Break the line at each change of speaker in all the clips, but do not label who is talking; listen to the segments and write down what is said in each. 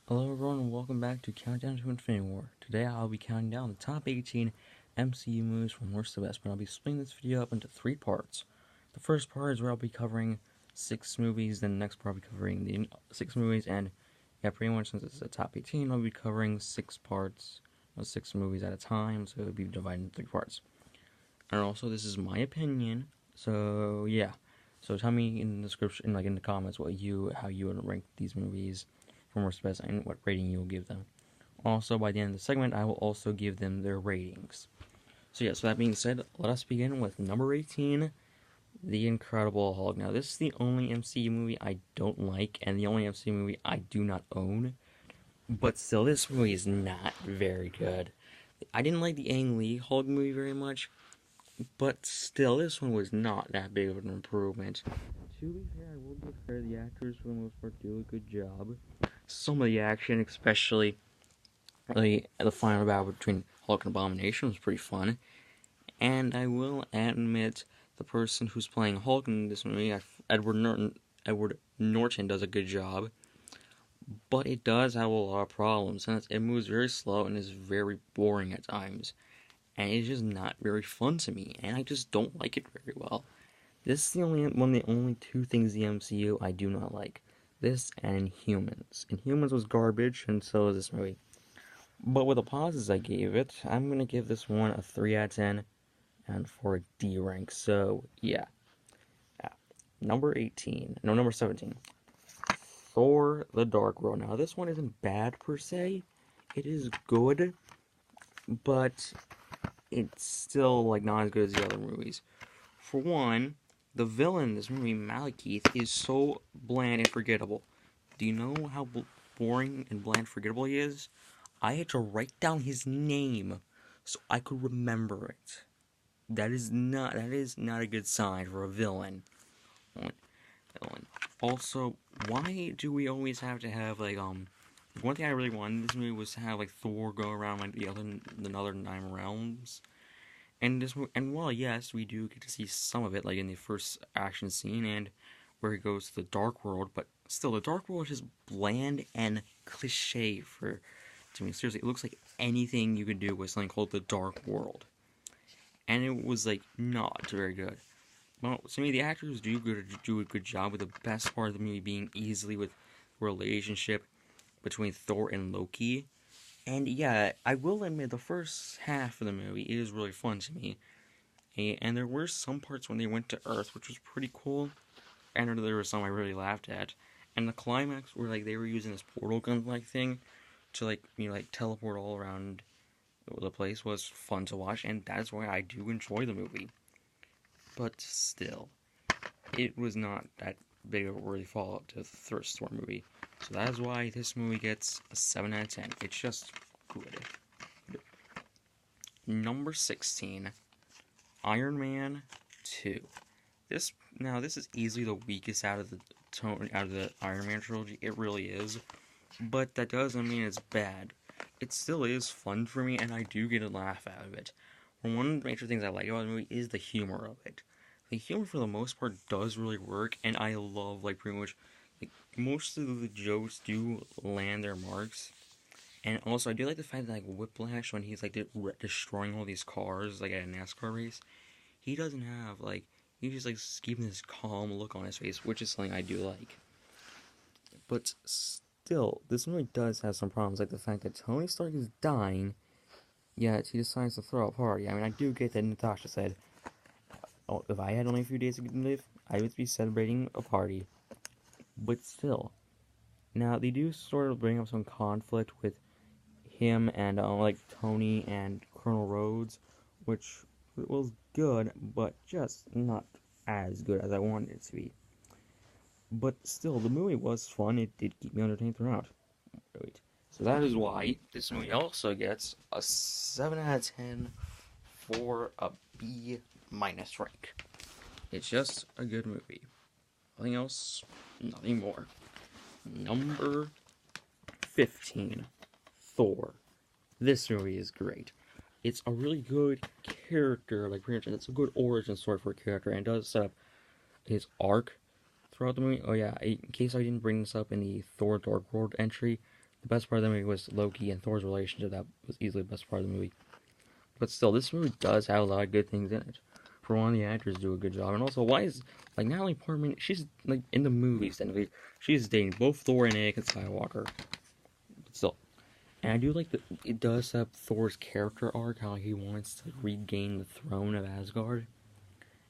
Hello everyone and welcome back to Countdown to Infinity War. Today I'll be counting down the top 18 MCU movies from worst to best, but I'll be splitting this video up into 3 parts. The first part is where I'll be covering 6 movies, then the next part I'll be covering the 6 movies, and yeah, pretty much since it's the top 18, I'll be covering 6 parts, 6 movies at a time, so it'll be divided into 3 parts. And also, this is my opinion, so yeah. So tell me in the description, like in the comments, how you would rank these movies from worst to best and what rating you will give them. Also, by the end of the segment, I will also give them their ratings. So yeah, so that being said, let us begin with number 18, The Incredible Hulk. Now, this is the only MCU movie I don't like, and the only MCU movie I do not own. But still, this movie is not very good. I didn't like the Ang Lee Hulk movie very much, but still, this one was not that big of an improvement. To be fair, I will give fair, the actors for the most part do a good job. Some of the action, especially the final battle between Hulk and Abomination, was pretty fun. And I will admit, the person who's playing Hulk in this movie, Edward Norton, does a good job. But it does have a lot of problems, and it moves very slow and is very boring at times. And it's just not very fun to me, and I just don't like it very well. This is one of the only 2 things in the MCU I do not like. This and Inhumans. Inhumans was garbage, and so is this movie. But with the pauses I gave it, I'm going to give this one a 3 out of 10 and for a D rank. So, yeah. Number 17. Thor: The Dark World. Now, this one isn't bad per se. It is good, but it's still not as good as the other movies. For one, the villain in this movie, Malekith, is so bland and forgettable. Do you know how boring and bland and forgettable he is? I had to write down his name so I could remember it. That is not a good sign for a villain. Also, why do we always have to have one thing I really wanted in this movie was to have Thor go around the other 9 realms. And while yes, we do get to see some of it, in the first action scene and where he goes to the Dark World, but still, the Dark World is just bland and cliche to me. Seriously, it looks like anything you could do with something called the Dark World, and it was not very good. Well, to me, the actors do a good job, with the best part of the movie being easily with the relationship between Thor and Loki. And yeah, I will admit, the first half of the movie is really fun to me. And there were some parts when they went to Earth, which was pretty cool. And there were some I really laughed at. And the climax where they were using this portal gun thing to teleport all around the place was fun to watch, and that's why I do enjoy the movie. But still, it was not that big of a worthy follow-up to the first Thor movie. So that is why this movie gets a 7 out of 10. It's just good. Number 16, Iron Man 2. This is easily the weakest out of the Iron Man trilogy. It really is. But that doesn't mean it's bad. It still is fun for me, and I do get a laugh out of it. One of the major things I like about the movie is the humor of it. The humor, for the most part, does really work, and I love, pretty much, most of the jokes do land their marks. And also, I do like the fact that, Whiplash, when he's, destroying all these cars, at a NASCAR race, he doesn't have, he's just, keeping this calm look on his face, which is something I do like. But still, this movie does have some problems, like the fact that Tony Stark is dying, yet he decides to throw a party. I mean, I do get that Natasha said, oh, if I had only a few days to live, I would be celebrating a party. But still. Now, they do sort of bring up some conflict with him and, Tony and Colonel Rhodes, which was good, but just not as good as I wanted it to be. But still, the movie was fun. It did keep me entertained throughout. Wait. So that is why this movie also gets a 7 out of 10 for a B- rank. It's just a good movie. Nothing else, nothing more. Number 15, Thor. This movie is great. It's a really good character, it's a good origin story for a character, and it does set up his arc throughout the movie. Oh yeah, in case I didn't bring this up in the Thor Dark World entry, The best part of the movie was Loki and Thor's relationship. That was easily the best part of the movie. But still, this movie does have a lot of good things in it. For one, the actors do a good job, and also, why is like Natalie Portman? She's like in the movies, and she's dating both Thor and Anakin Skywalker. But still, and I do like that it does have Thor's character arc, how he wants to regain the throne of Asgard,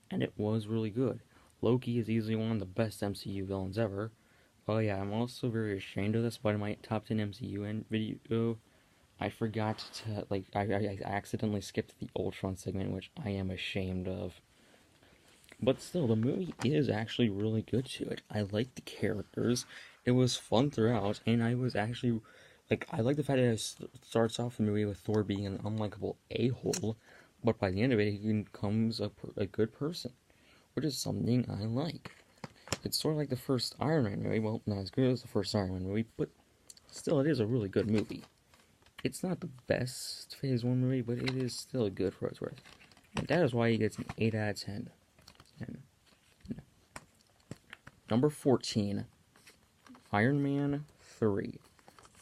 and it was really good. Loki is easily one of the best MCU villains ever. Oh yeah, I'm also very ashamed of this, but in my top 10 MCU video, I forgot to, like, I accidentally skipped the Ultron segment, which I am ashamed of. But still, the movie is actually really good to it. I like the characters. It was fun throughout, and I was actually, like, I like the fact that it starts off the movie with Thor being an unlikable a-hole, but by the end of it, he becomes a good person, which is something I like. It's sort of like the first Iron Man movie. Well, not as good as the first Iron Man movie, but still, it is a really good movie. It's not the best Phase 1 movie, but it is still good for what it's worth. And that is why he gets an 8 out of 10. And number 14, Iron Man 3.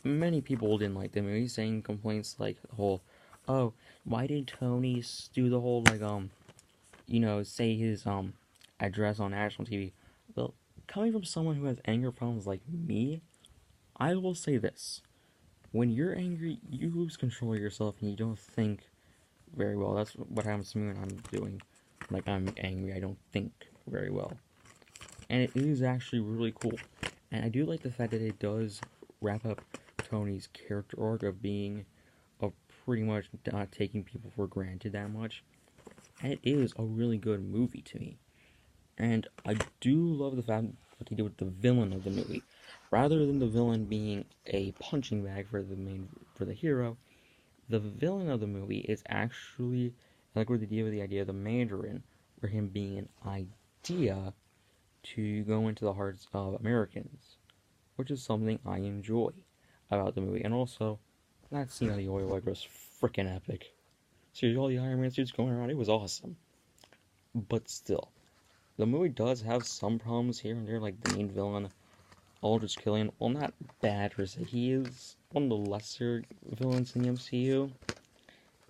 Many people didn't like the movie, saying complaints like the whole, oh, why did Tony do the whole, like, say his, address on national TV? Well, coming from someone who has anger problems like me, I will say this. When you're angry, you lose control of yourself and you don't think very well. That's what happens to me when I'm doing, like, I'm angry. I don't think very well. And it is actually really cool. And I do like the fact that it does wrap up Tony's character arc of being, of pretty much not taking people for granted that much. And it is a really good movie to me. And I do love the fact what they did with the villain of the movie. Rather than the villain being a punching bag for the hero, the villain of the movie is actually, like what they did with the idea of the Mandarin, for him being an idea to go into the hearts of Americans, which is something I enjoy about the movie. And also, that scene of the oil rig was freaking epic. Seriously, all the Iron Man suits going around, it was awesome. But still, the movie does have some problems here and there, like the main villain, Aldrich Killian. Well, not bad per se. He is one of the lesser villains in the MCU.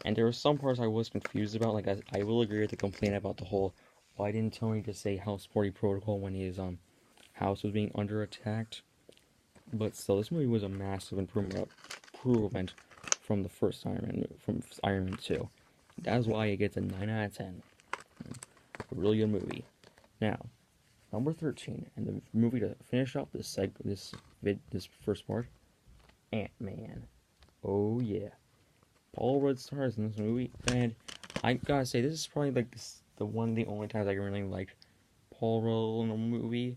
And there were some parts I was confused about. Like, I will agree with the complaint about the whole, why didn't Tony just say House Party Protocol when his house was being under attack? But still, this movie was a massive improvement from the first from Iron Man 2. That's why it gets a 9 out of 10. A really good movie. Now, number 13, and the movie to finish off this first part, Ant-Man. Oh yeah. Paul Rudd stars in this movie, and I gotta say, this is probably like the only times I really liked Paul Rudd in a movie.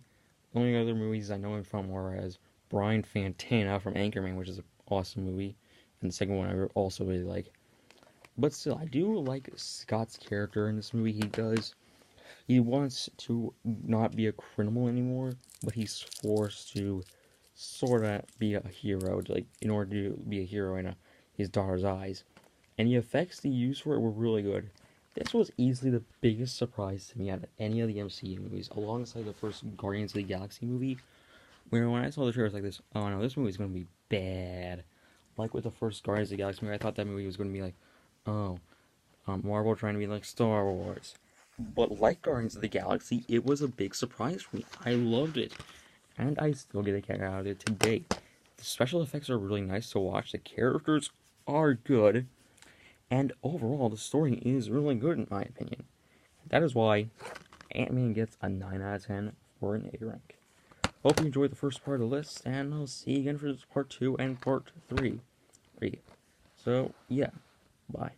The only other movies I know him from are as Brian Fantana from Anchorman, which is an awesome movie, and the second one I also really like. But still, I do like Scott's character in this movie. He wants to not be a criminal anymore, but he's forced to sort of be a hero, like, in order to be a hero in his daughter's eyes. And the effects they used for it were really good. This was easily the biggest surprise to me out of any of the MCU movies, alongside the first Guardians of the Galaxy movie, where when I saw the trailer, I was like this, oh no, this movie's going to be bad. Like with the first Guardians of the Galaxy movie, I thought that movie was going to be like, oh, Marvel trying to be like Star Wars. But like Guardians of the Galaxy, it was a big surprise for me. I loved it. And I still get a kick out of it today. The special effects are really nice to watch. The characters are good. And overall, the story is really good in my opinion. That is why Ant-Man gets a 9 out of 10 for an A rank. Hope you enjoyed the first part of the list, and I'll see you again for part 2 and part 3. So, yeah. Bye.